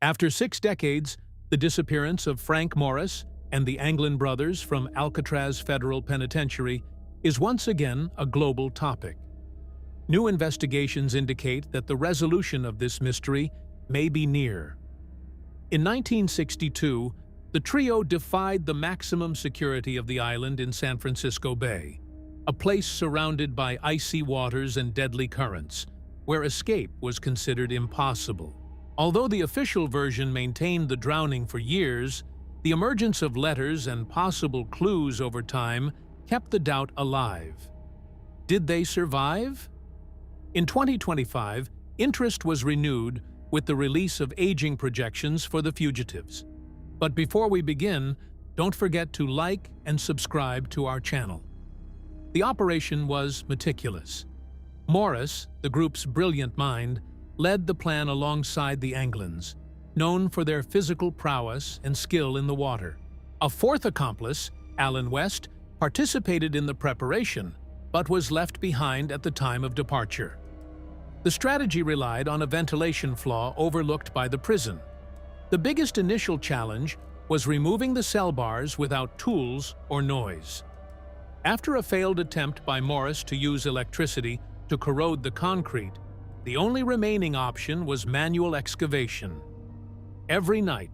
After 6 decades, the disappearance of Frank Morris and the Anglin brothers from Alcatraz Federal Penitentiary is once again a global topic. New investigations indicate that the resolution of this mystery may be near. In 1962, the trio defied the maximum security of the island in San Francisco Bay, a place surrounded by icy waters and deadly currents, where escape was considered impossible. Although the official version maintained the drowning for years, the emergence of letters and possible clues over time kept the doubt alive. Did they survive? In 2025, interest was renewed with the release of aging projections for the fugitives. But before we begin, don't forget to like and subscribe to our channel. The operation was meticulous. Morris, the group's brilliant mind, led the plan alongside the Anglins, known for their physical prowess and skill in the water. A fourth accomplice, Alan West, participated in the preparation, but was left behind at the time of departure. The strategy relied on a ventilation flaw overlooked by the prison. The biggest initial challenge was removing the cell bars without tools or noise. After a failed attempt by Morris to use electricity to corrode the concrete, the only remaining option was manual excavation. Every night,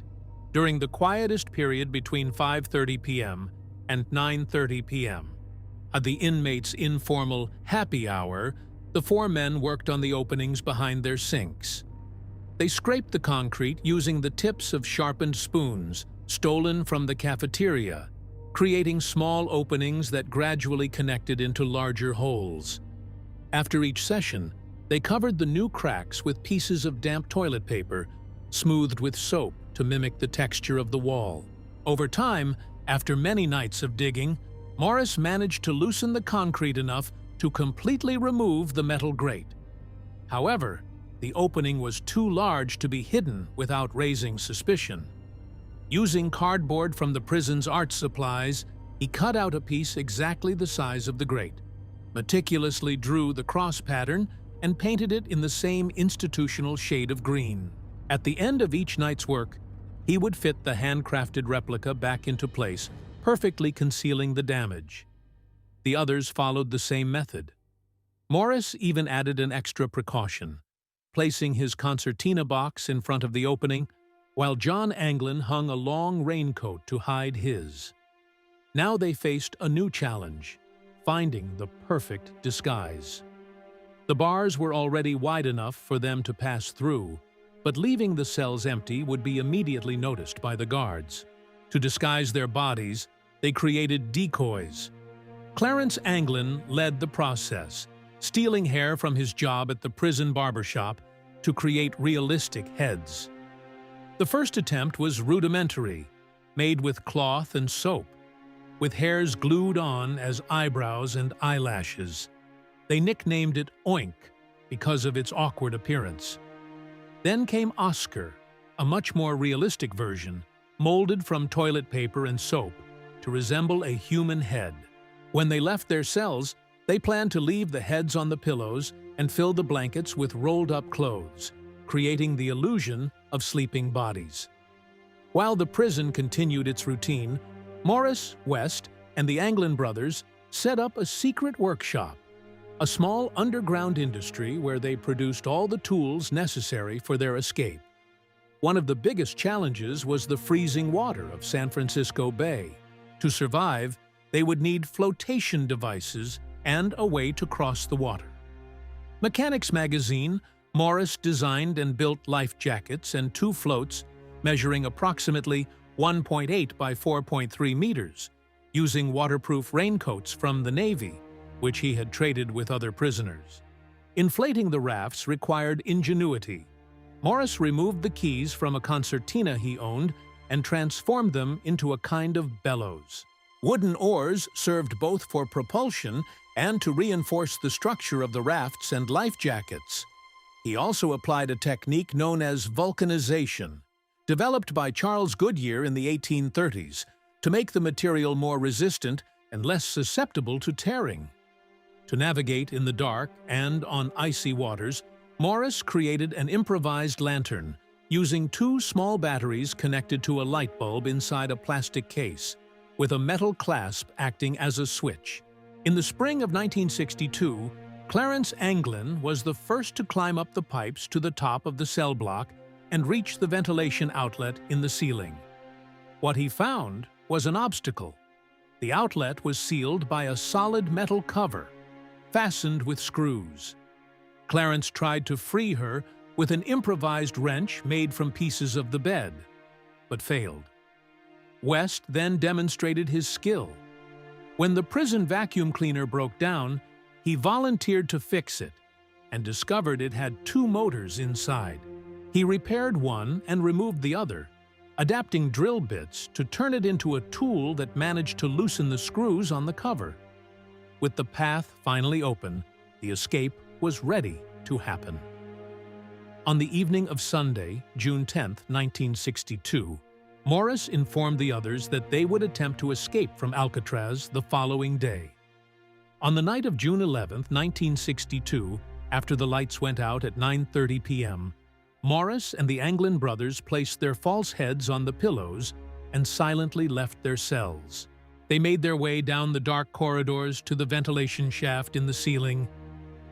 during the quietest period between 5:30 p.m. and 9:30 p.m., at the inmates' informal happy hour, the four men worked on the openings behind their sinks. They scraped the concrete using the tips of sharpened spoons stolen from the cafeteria, creating small openings that gradually connected into larger holes. After each session, they covered the new cracks with pieces of damp toilet paper, smoothed with soap to mimic the texture of the wall. Over time, after many nights of digging, Morris managed to loosen the concrete enough to completely remove the metal grate. However, the opening was too large to be hidden without raising suspicion. Using cardboard from the prison's art supplies, he cut out a piece exactly the size of the grate, meticulously drew the cross pattern, and painted it in the same institutional shade of green. At the end of each night's work, he would fit the handcrafted replica back into place, perfectly concealing the damage. The others followed the same method. Morris even added an extra precaution, placing his concertina box in front of the opening, while John Anglin hung a long raincoat to hide his. Now they faced a new challenge, finding the perfect disguise. The bars were already wide enough for them to pass through, but leaving the cells empty would be immediately noticed by the guards. To disguise their bodies, they created decoys. Clarence Anglin led the process, stealing hair from his job at the prison barbershop to create realistic heads. The first attempt was rudimentary, made with cloth and soap, with hairs glued on as eyebrows and eyelashes. They nicknamed it Oink because of its awkward appearance. Then came Oscar, a much more realistic version, molded from toilet paper and soap to resemble a human head. When they left their cells, they planned to leave the heads on the pillows and fill the blankets with rolled-up clothes, creating the illusion of sleeping bodies. While the prison continued its routine, Morris, West, and the Anglin brothers set up a secret workshop, a small underground industry where they produced all the tools necessary for their escape. One of the biggest challenges was the freezing water of San Francisco Bay. To survive, they would need flotation devices and a way to cross the water. Mechanics magazine, Morris designed and built life jackets and 2 floats measuring approximately 1.8 by 4.3 meters, using waterproof raincoats from the Navy, which he had traded with other prisoners. Inflating the rafts required ingenuity. Morris removed the keys from a concertina he owned and transformed them into a kind of bellows. Wooden oars served both for propulsion and to reinforce the structure of the rafts and life jackets. He also applied a technique known as vulcanization, developed by Charles Goodyear in the 1830s, to make the material more resistant and less susceptible to tearing. To navigate in the dark and on icy waters, Morris created an improvised lantern using two small batteries connected to a light bulb inside a plastic case, with a metal clasp acting as a switch. In the spring of 1962, Clarence Anglin was the first to climb up the pipes to the top of the cell block and reach the ventilation outlet in the ceiling. What he found was an obstacle. The outlet was sealed by a solid metal cover, fastened with screws. Clarence tried to free her with an improvised wrench made from pieces of the bed, but failed. West then demonstrated his skill. When the prison vacuum cleaner broke down, he volunteered to fix it and discovered it had two motors inside. He repaired one and removed the other, adapting drill bits to turn it into a tool that managed to loosen the screws on the cover. With the path finally open, the escape was ready to happen. On the evening of Sunday, June 10, 1962, Morris informed the others that they would attempt to escape from Alcatraz the following day. On the night of June 11, 1962, after the lights went out at 9:30 p.m., Morris and the Anglin brothers placed their false heads on the pillows and silently left their cells. They made their way down the dark corridors to the ventilation shaft in the ceiling.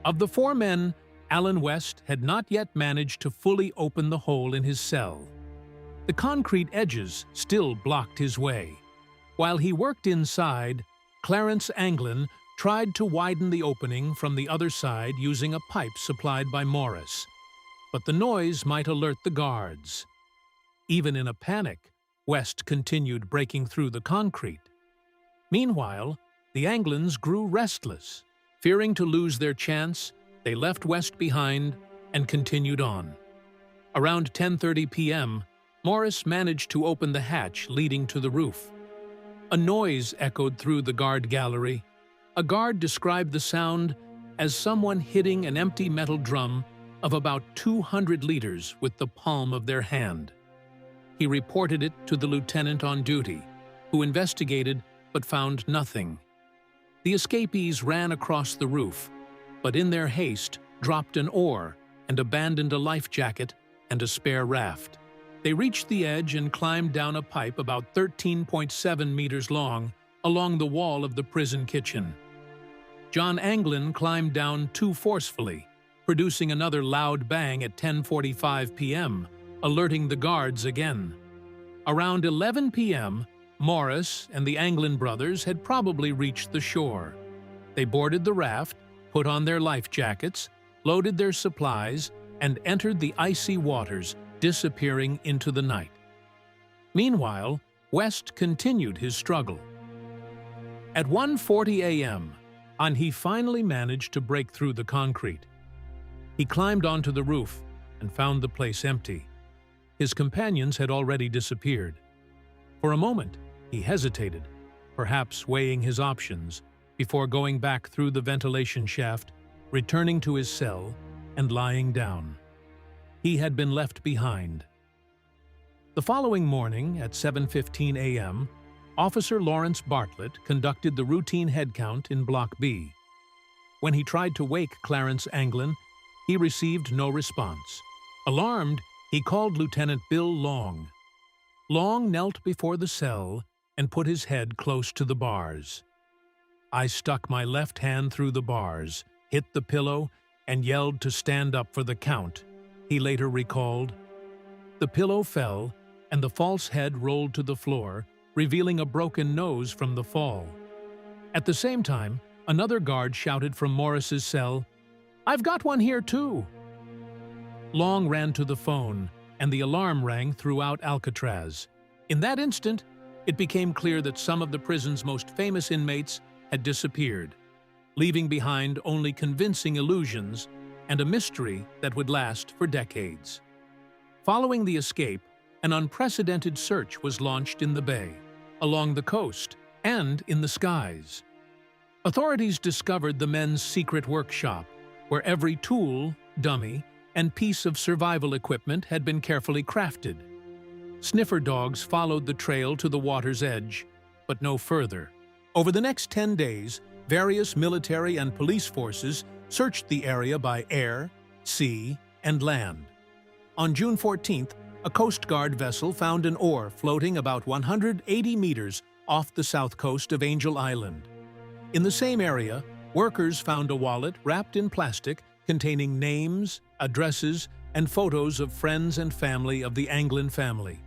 Of the four men, Alan West had not yet managed to fully open the hole in his cell. The concrete edges still blocked his way. While he worked inside, Clarence Anglin tried to widen the opening from the other side using a pipe supplied by Morris. But the noise might alert the guards. Even in a panic, West continued breaking through the concrete. Meanwhile, the Anglins grew restless. Fearing to lose their chance, they left West behind and continued on. Around 10:30 p.m., Morris managed to open the hatch leading to the roof. A noise echoed through the guard gallery. A guard described the sound as someone hitting an empty metal drum of about 200 liters with the palm of their hand. He reported it to the lieutenant on duty, who investigated but found nothing. The escapees ran across the roof, but in their haste dropped an oar and abandoned a life jacket and a spare raft. They reached the edge and climbed down a pipe about 13.7 meters long along the wall of the prison kitchen. John Anglin climbed down too forcefully, producing another loud bang at 10:45 p.m., alerting the guards again. Around 11 p.m., Morris and the Anglin brothers had probably reached the shore. They boarded the raft, put on their life jackets, loaded their supplies, and entered the icy waters, disappearing into the night. Meanwhile, West continued his struggle. At 1:40 a.m., he finally managed to break through the concrete. He climbed onto the roof and found the place empty. His companions had already disappeared. For a moment, he hesitated, perhaps weighing his options, before going back through the ventilation shaft, returning to his cell, and lying down. He had been left behind. The following morning at 7:15 a.m., Officer Lawrence Bartlett conducted the routine head count in Block B. When he tried to wake Clarence Anglin, he received no response. Alarmed, he called Lieutenant Bill Long. Long knelt before the cell and put his head close to the bars. "I stuck my left hand through the bars, hit the pillow, and yelled to stand up for the count," he later recalled. The pillow fell, and the false head rolled to the floor, revealing a broken nose from the fall. At the same time, another guard shouted from Morris's cell, "I've got one here too!" Long ran to the phone, and the alarm rang throughout Alcatraz. In that instant, it became clear that some of the prison's most famous inmates had disappeared, leaving behind only convincing illusions and a mystery that would last for decades. Following the escape, an unprecedented search was launched in the bay, along the coast, and in the skies. Authorities discovered the men's secret workshop, where every tool, dummy, and piece of survival equipment had been carefully crafted. Sniffer dogs followed the trail to the water's edge, but no further. Over the next 10 days, various military and police forces searched the area by air, sea, and land. On June 14th, a Coast Guard vessel found an oar floating about 180 meters off the south coast of Angel Island. In the same area, workers found a wallet wrapped in plastic containing names, addresses, and photos of friends and family of the Anglin family.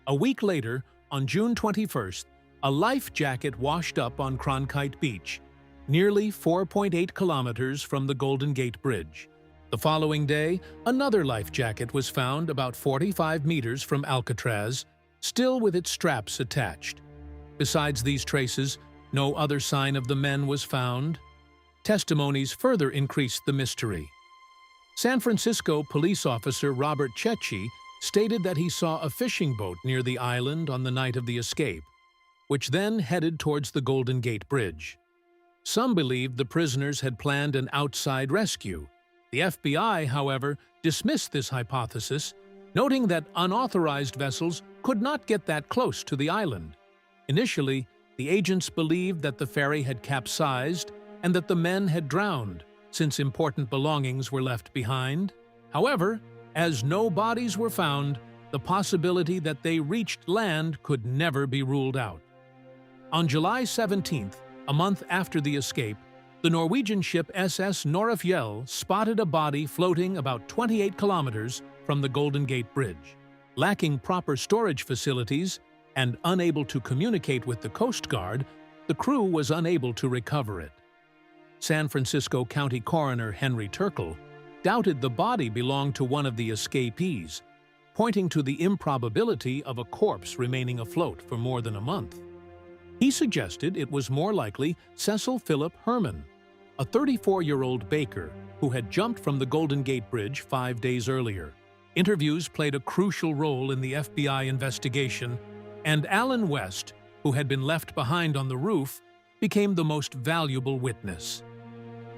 A week later, on June 21st, a life jacket washed up on Cronkite Beach, nearly 4.8 kilometers from the Golden Gate Bridge. The following day, another life jacket was found about 45 meters from Alcatraz, still with its straps attached. Besides these traces, no other sign of the men was found. Testimonies further increased the mystery. San Francisco police officer Robert Cecchi stated that he saw a fishing boat near the island on the night of the escape, which then headed towards the Golden Gate Bridge. Some believed the prisoners had planned an outside rescue. The FBI, however, dismissed this hypothesis, noting that unauthorized vessels could not get that close to the island. Initially, the agents believed that the ferry had capsized and that the men had drowned, since important belongings were left behind. However, as no bodies were found, the possibility that they reached land could never be ruled out. On July 17th, a month after the escape, the Norwegian ship SS Norefjell spotted a body floating about 28 kilometers from the Golden Gate Bridge. Lacking proper storage facilities and unable to communicate with the Coast Guard, the crew was unable to recover it. San Francisco County Coroner Henry Turkle doubted the body belonged to one of the escapees, pointing to the improbability of a corpse remaining afloat for more than a month. He suggested it was more likely Cecil Philip Herman, a 34-year-old baker who had jumped from the Golden Gate Bridge 5 days earlier. Interviews played a crucial role in the FBI investigation, and Alan West, who had been left behind on the roof, became the most valuable witness.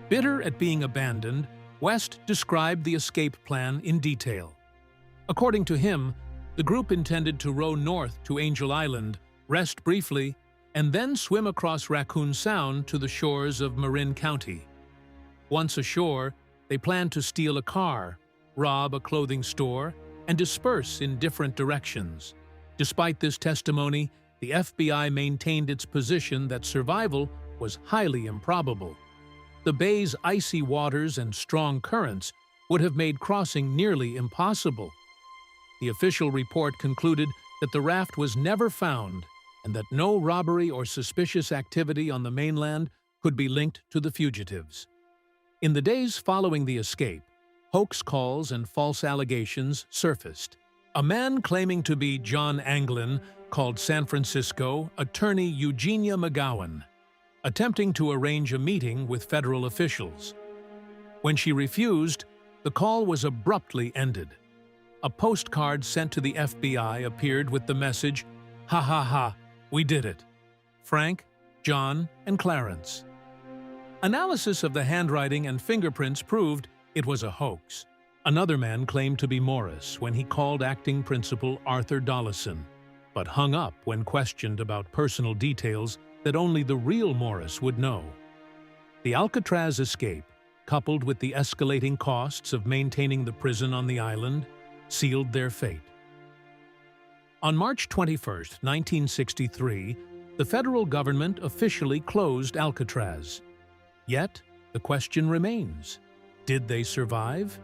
Bitter at being abandoned, West described the escape plan in detail. According to him, the group intended to row north to Angel Island, rest briefly, and then swim across Raccoon Sound to the shores of Marin County. Once ashore, they planned to steal a car, rob a clothing store, and disperse in different directions. Despite this testimony, the FBI maintained its position that survival was highly improbable. The bay's icy waters and strong currents would have made crossing nearly impossible. The official report concluded that the raft was never found and that no robbery or suspicious activity on the mainland could be linked to the fugitives. In the days following the escape, hoax calls and false allegations surfaced. A man claiming to be John Anglin called San Francisco attorney Eugenia McGowan, attempting to arrange a meeting with federal officials. When she refused, the call was abruptly ended. A postcard sent to the FBI appeared with the message, "Ha ha ha, we did it. Frank, John, and Clarence." Analysis of the handwriting and fingerprints proved it was a hoax. Another man claimed to be Morris when he called acting principal Arthur Dollison, but hung up when questioned about personal details that only the real Morris would know. The Alcatraz escape, coupled with the escalating costs of maintaining the prison on the island, sealed their fate. On March 21, 1963, the federal government officially closed Alcatraz. Yet, the question remains, did they survive?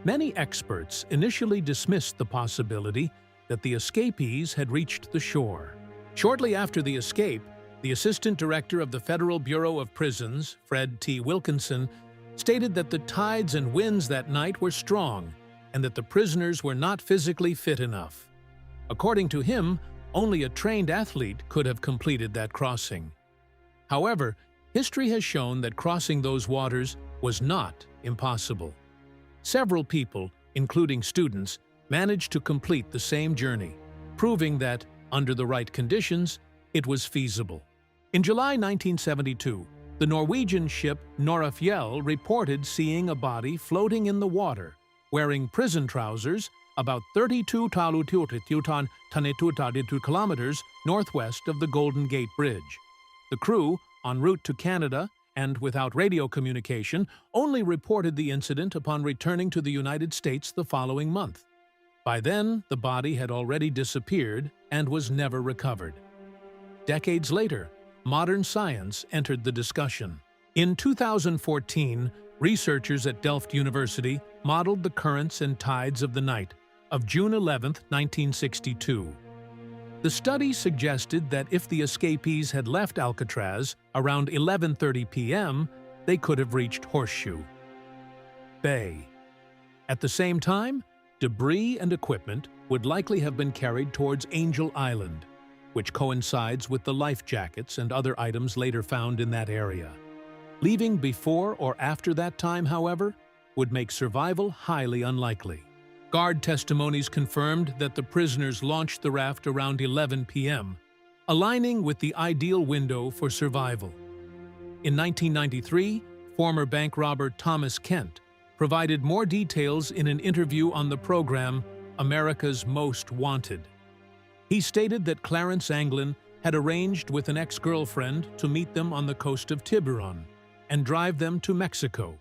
Many experts initially dismissed the possibility that the escapees had reached the shore. Shortly after the escape, the Assistant Director of the Federal Bureau of Prisons, Fred T. Wilkinson, stated that the tides and winds that night were strong and that the prisoners were not physically fit enough. According to him, only a trained athlete could have completed that crossing. However, history has shown that crossing those waters was not impossible. Several people, including students, managed to complete the same journey, proving that, under the right conditions, it was feasible. In July 1972, the Norwegian ship Norefjell reported seeing a body floating in the water, wearing prison trousers, about 32 kilometers northwest of the Golden Gate Bridge. The crew, en route to Canada and without radio communication, only reported the incident upon returning to the United States the following month. By then, the body had already disappeared and was never recovered. Decades later, modern science entered the discussion. In 2014, researchers at Delft University modeled the currents and tides of the night of June 11, 1962. The study suggested that if the escapees had left Alcatraz around 11:30 p.m., they could have reached Horseshoe Bay. At the same time, debris and equipment would likely have been carried towards Angel Island, which coincides with the life jackets and other items later found in that area. Leaving before or after that time, however, would make survival highly unlikely. Guard testimonies confirmed that the prisoners launched the raft around 11 p.m., aligning with the ideal window for survival. In 1993, former bank robber Thomas Kent provided more details in an interview on the program America's Most Wanted. He stated that Clarence Anglin had arranged with an ex-girlfriend to meet them on the coast of Tiburon and drive them to Mexico,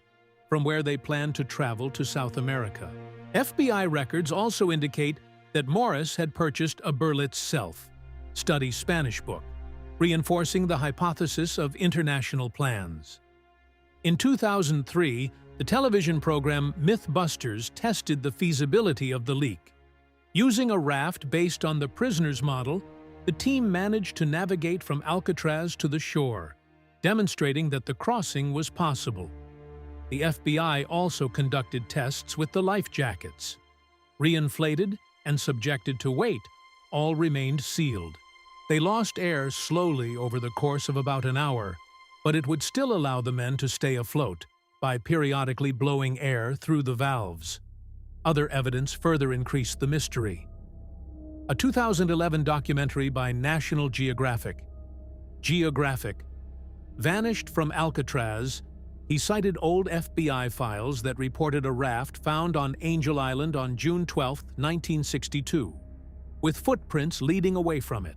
from where they planned to travel to South America. FBI records also indicate that Morris had purchased a Berlitz self-study Spanish book, reinforcing the hypothesis of international plans. In 2003, the television program Mythbusters tested the feasibility of the leak. Using a raft based on the prisoner's model, the team managed to navigate from Alcatraz to the shore, demonstrating that the crossing was possible. The FBI also conducted tests with the life jackets. Reinflated and subjected to weight, all remained sealed. They lost air slowly over the course of about an hour, but it would still allow the men to stay afloat by periodically blowing air through the valves. Other evidence further increased the mystery. A 2011 documentary by National Geographic, vanished from Alcatraz. He cited old FBI files that reported a raft found on Angel Island on June 12, 1962, with footprints leading away from it.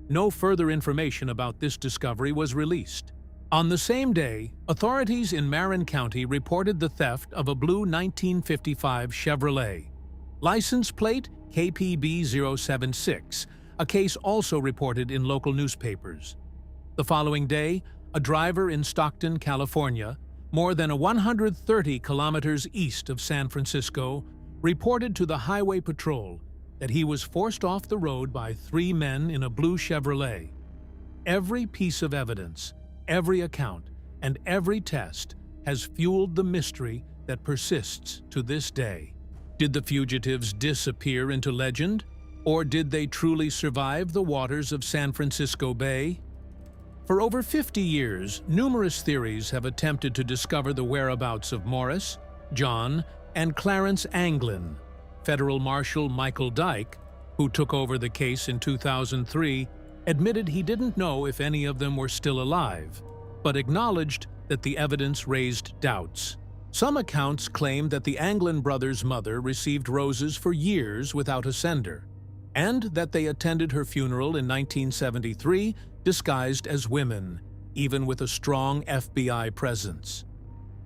No further information about this discovery was released. On the same day, authorities in Marin County reported the theft of a blue 1955 Chevrolet, license plate KPB076, a case also reported in local newspapers. The following day, a driver in Stockton, California, more than 130 kilometers east of San Francisco, reported to the Highway Patrol that he was forced off the road by 3 men in a blue Chevrolet. Every piece of evidence, every account, and every test has fueled the mystery that persists to this day. Did the fugitives disappear into legend, or did they truly survive the waters of San Francisco Bay? For over 50 years, numerous theories have attempted to discover the whereabouts of Morris, John, and Clarence Anglin. Federal Marshal Michael Dyke, who took over the case in 2003, admitted he didn't know if any of them were still alive, but acknowledged that the evidence raised doubts. Some accounts claim that the Anglin brothers' mother received roses for years without a sender, and that they attended her funeral in 1973 disguised as women, even with a strong FBI presence.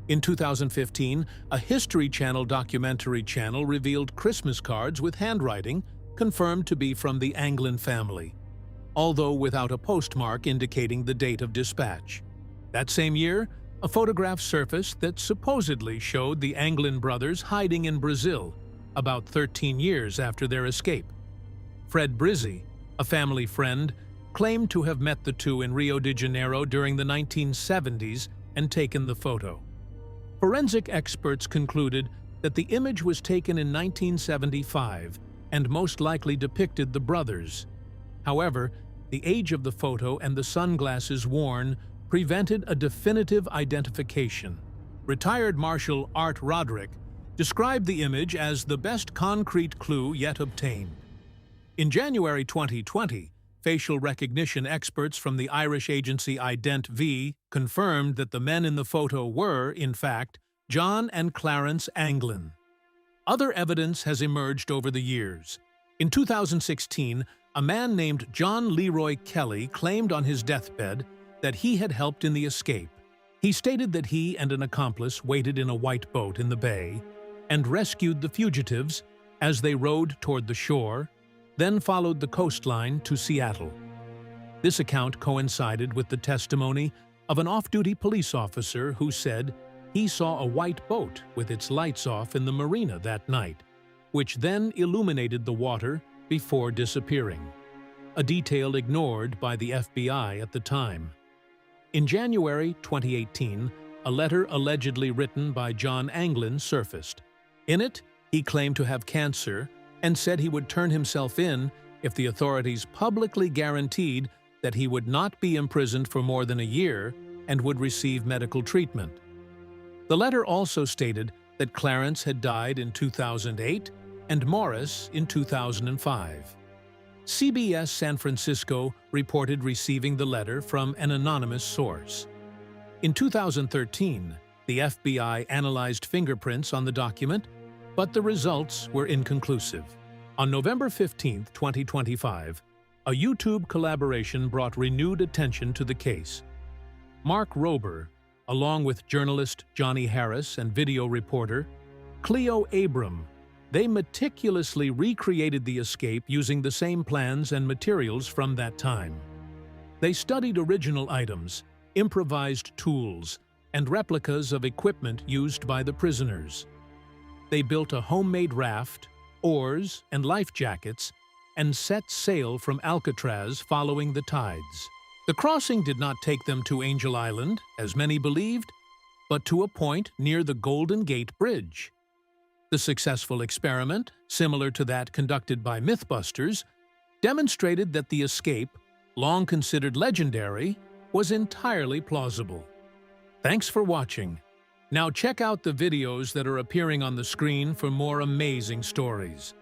In 2015, a History Channel documentary channel revealed Christmas cards with handwriting confirmed to be from the Anglin family, although without a postmark indicating the date of dispatch. That same year, a photograph surfaced that supposedly showed the Anglin brothers hiding in Brazil, about 13 years after their escape. Fred Brizzi, a family friend, claimed to have met the two in Rio de Janeiro during the 1970s and taken the photo. Forensic experts concluded that the image was taken in 1975 and most likely depicted the brothers. However, the age of the photo and the sunglasses worn prevented a definitive identification. Retired Marshal Art Roderick described the image as the best concrete clue yet obtained. In January 2020, facial recognition experts from the Irish agency IdentV confirmed that the men in the photo were, in fact, John and Clarence Anglin. Other evidence has emerged over the years. In 2016, a man named John Leroy Kelly claimed on his deathbed that he had helped in the escape. He stated that he and an accomplice waited in a white boat in the bay and rescued the fugitives as they rowed toward the shore, then followed the coastline to Seattle. This account coincided with the testimony of an off-duty police officer who said he saw a white boat with its lights off in the marina that night, which then illuminated the water before disappearing, a detail ignored by the FBI at the time. In January 2018, a letter allegedly written by John Anglin surfaced. In it, he claimed to have cancer and said he would turn himself in if the authorities publicly guaranteed that he would not be imprisoned for more than a year and would receive medical treatment. The letter also stated that Clarence had died in 2008 and Morris in 2005. CBS San Francisco reported receiving the letter from an anonymous source. In 2013, the FBI analyzed fingerprints on the document, but the results were inconclusive. On November 15, 2025, a YouTube collaboration brought renewed attention to the case. Mark Rober, along with journalist Johnny Harris and video reporter Cleo Abram, they meticulously recreated the escape using the same plans and materials from that time. They studied original items, improvised tools, and replicas of equipment used by the prisoners. They built a homemade raft, oars, and life jackets, and set sail from Alcatraz following the tides. The crossing did not take them to Angel Island, as many believed, but to a point near the Golden Gate Bridge. The successful experiment, similar to that conducted by Mythbusters, demonstrated that the escape, long considered legendary, was entirely plausible. Thanks for watching. Now check out the videos that are appearing on the screen for more amazing stories.